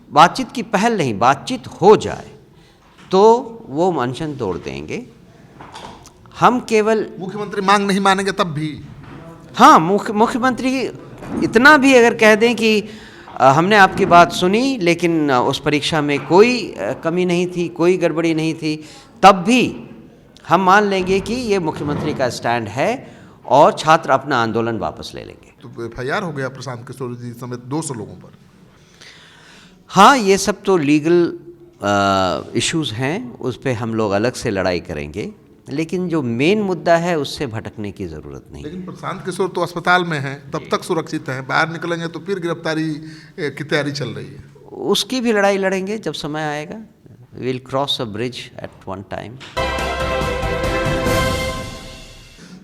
बातचीत की पहल नहीं, बातचीत हो जाए तो वो अनशन तोड़ देंगे। हम केवल मुख्यमंत्री मांग नहीं मानेंगे तब भी? हाँ, मुख्यमंत्री इतना भी अगर कह दें कि हमने आपकी बात सुनी लेकिन उस परीक्षा में कोई कमी नहीं थी, कोई गड़बड़ी नहीं थी, तब भी हम मान लेंगे कि ये मुख्यमंत्री का स्टैंड है और छात्र अपना आंदोलन वापस ले लेंगे। तो FIR हो गया प्रशांत किशोर जी समेत 200 लोगों पर। हाँ, ये सब तो लीगल इश्यूज़ हैं, उस पे हम लोग अलग से लड़ाई करेंगे, लेकिन जो मेन मुद्दा है उससे भटकने की ज़रूरत नहीं। लेकिन प्रशांत किशोर तो अस्पताल में हैं, तब तक सुरक्षित हैं, बाहर निकलेंगे तो फिर गिरफ्तारी की तैयारी चल रही है। उसकी भी लड़ाई लड़ेंगे जब समय आएगा। Will cross a bridge at one time.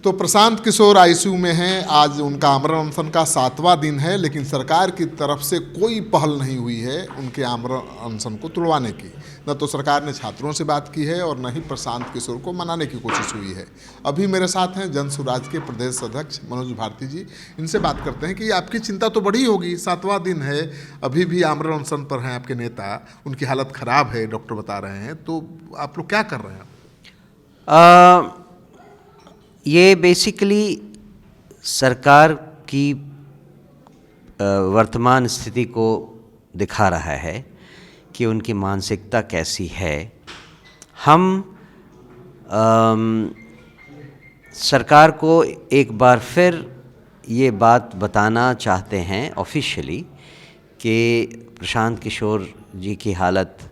तो प्रशांत किशोर ICU में हैं। आज उनका आमरण अनशन का 7वां दिन है, लेकिन सरकार की तरफ से कोई पहल नहीं हुई है उनके आमरण अनशन को तुड़वाने की। न तो सरकार ने छात्रों से बात की है और न ही प्रशांत किशोर को मनाने की कोशिश हुई है। अभी मेरे साथ हैं जन सुराज के प्रदेश अध्यक्ष मनोज भारती जी। इनसे बात करते हैं कि आपकी चिंता तो बड़ी होगी, 7वां दिन है, अभी भी आमरण अनशन पर हैं आपके नेता, उनकी हालत ख़राब है, डॉक्टर बता रहे हैं, तो आप लोग क्या कर रहे हैं? ये बेसिकली सरकार की वर्तमान स्थिति को दिखा रहा है कि उनकी मानसिकता कैसी है। हम सरकार को एक बार फिर ये बात बताना चाहते हैं ऑफिशियली कि प्रशांत किशोर जी की हालत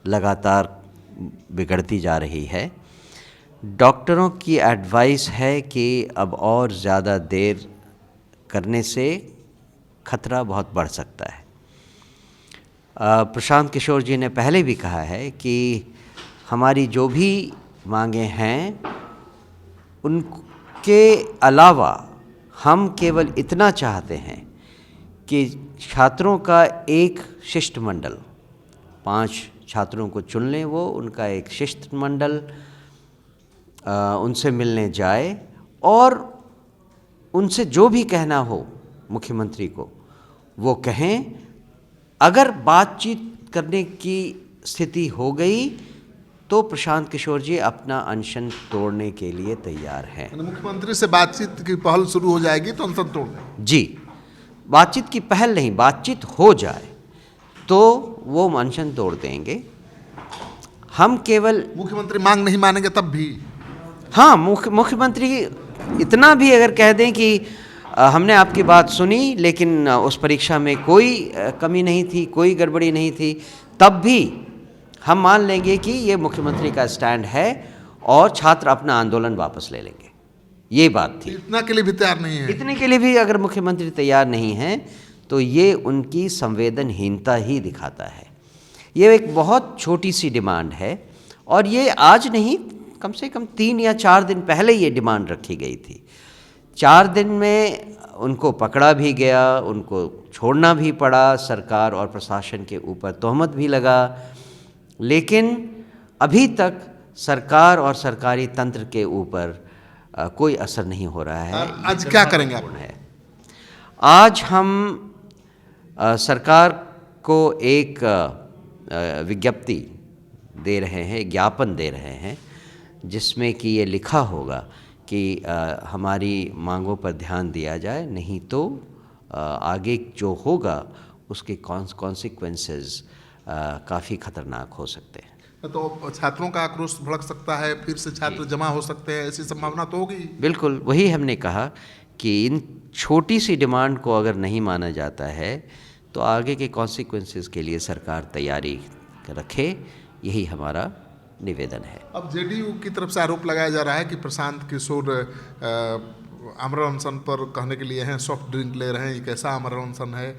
लगातार बिगड़ती जा रही है। डॉक्टरों की एडवाइस है कि अब और ज़्यादा देर करने से खतरा बहुत बढ़ सकता है। प्रशांत किशोर जी ने पहले भी कहा है कि हमारी जो भी मांगे हैं उनके अलावा हम केवल इतना चाहते हैं कि छात्रों का एक शिष्टमंडल, 5 छात्रों को चुन लें, वो उनका एक शिष्टमंडल उनसे मिलने जाए और उनसे जो भी कहना हो मुख्यमंत्री को वो कहें। अगर बातचीत करने की स्थिति हो गई तो प्रशांत किशोर जी अपना अनशन तोड़ने के लिए तैयार हैं। मुख्यमंत्री से बातचीत की पहल शुरू हो जाएगी तो अनशन तोड़ दें? जी, बातचीत की पहल नहीं, बातचीत हो जाए तो वो अनशन तोड़ देंगे। हम केवल मुख्यमंत्री मांग नहीं मानेंगे तब भी? हाँ, मुख्यमंत्री इतना भी अगर कह दें कि हमने आपकी बात सुनी लेकिन उस परीक्षा में कोई कमी नहीं थी, कोई गड़बड़ी नहीं थी, तब भी हम मान लेंगे कि ये मुख्यमंत्री का स्टैंड है और छात्र अपना आंदोलन वापस ले लेंगे। ये बात थी। इतना के लिए भी तैयार नहीं है? इतने के लिए भी अगर मुख्यमंत्री तैयार नहीं हैं तो ये उनकी संवेदनहीनता ही दिखाता है। ये एक बहुत छोटी सी डिमांड है और ये आज नहीं, कम से कम 3 या 4 दिन पहले ये डिमांड रखी गई थी। 4 दिन में उनको पकड़ा भी गया, उनको छोड़ना भी पड़ा, सरकार और प्रशासन के ऊपर तोहमत भी लगा, लेकिन अभी तक सरकार और सरकारी तंत्र के ऊपर कोई असर नहीं हो रहा है। आज क्या करेंगे आप? आज हम सरकार को एक विज्ञप्ति दे रहे हैं, ज्ञापन दे रहे हैं, जिसमें कि ये लिखा होगा कि हमारी मांगों पर ध्यान दिया जाए, नहीं तो आगे जो होगा उसके कॉन्सिक्वेंसेस काफ़ी ख़तरनाक हो सकते हैं। तो छात्रों का आक्रोश भड़क सकता है, फिर से छात्र जमा हो सकते हैं, ऐसी संभावना तो होगी? बिल्कुल, वही हमने कहा कि इन छोटी सी डिमांड को अगर नहीं माना जाता है तो आगे के कॉन्सिक्वेंसेस के लिए सरकार तैयारी रखे, यही हमारा निवेदन है। अब JDU की तरफ से आरोप लगाया जा रहा है कि प्रशांत किशोर आमरण अनशन पर कहने के लिए हैं, सॉफ्ट ड्रिंक ले रहे हैं, ये कैसा आमरण अनशन है?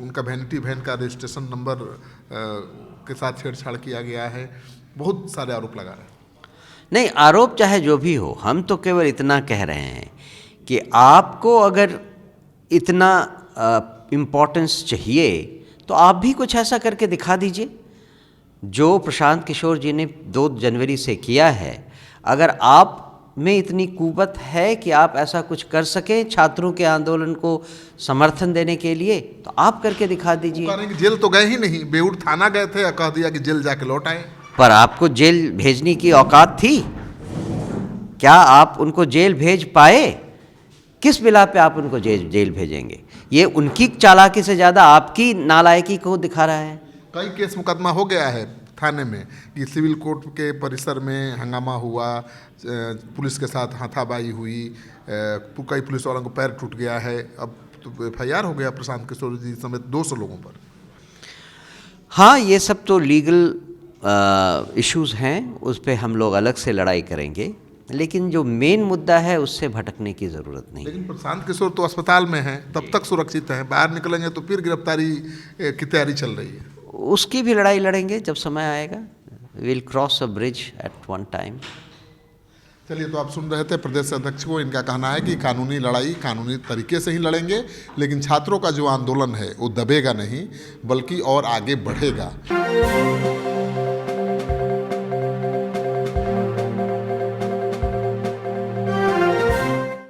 उनका वैनिटी वैन का रजिस्ट्रेशन नंबर के साथ छेड़छाड़ किया गया है, बहुत सारे आरोप लगा रहे हैं। नहीं, आरोप चाहे जो भी हो, हम तो केवल इतना कह रहे हैं कि आपको अगर इतना इम्पोर्टेंस चाहिए तो आप भी कुछ ऐसा करके दिखा दीजिए जो प्रशांत किशोर जी ने 2 जनवरी से किया है। अगर आप में इतनी कुवत है कि आप ऐसा कुछ कर सकें छात्रों के आंदोलन को समर्थन देने के लिए, तो आप करके दिखा दीजिए। कह रहे हैं कि जेल तो गए ही नहीं, बेऊर थाना गए थे और कह दिया कि जेल जाके लौट आए। पर आपको जेल भेजने की औकात थी? क्या आप उनको जेल भेज पाए? किस बिला पे आप उनको जेल भेजेंगे? ये उनकी चालाकी से ज़्यादा आपकी नालायकी को दिखा रहा है। कई केस मुकदमा हो गया है थाने में कि सिविल कोर्ट के परिसर में हंगामा हुआ, पुलिस के साथ हाथापाई हुई, कई पुलिस वालों को पैर टूट गया है। अब तो FIR हो गया प्रशांत किशोर जी समेत 200 लोगों पर। हाँ, ये सब तो लीगल इश्यूज़ हैं, उस पे हम लोग अलग से लड़ाई करेंगे, लेकिन जो मेन मुद्दा है उससे भटकने की ज़रूरत नहीं। लेकिन प्रशांत किशोर तो अस्पताल में हैं, तब तक सुरक्षित हैं, बाहर निकलेंगे तो फिर गिरफ्तारी की तैयारी चल रही है। उसकी भी लड़ाई लड़ेंगे जब समय आएगा। Will cross a bridge at one time. चलिए, तो आप सुन रहे थे प्रदेश अध्यक्ष को। इनका कहना है कि कानूनी लड़ाई कानूनी तरीके से ही लड़ेंगे, लेकिन छात्रों का जो आंदोलन है वो दबेगा नहीं, बल्कि और आगे बढ़ेगा।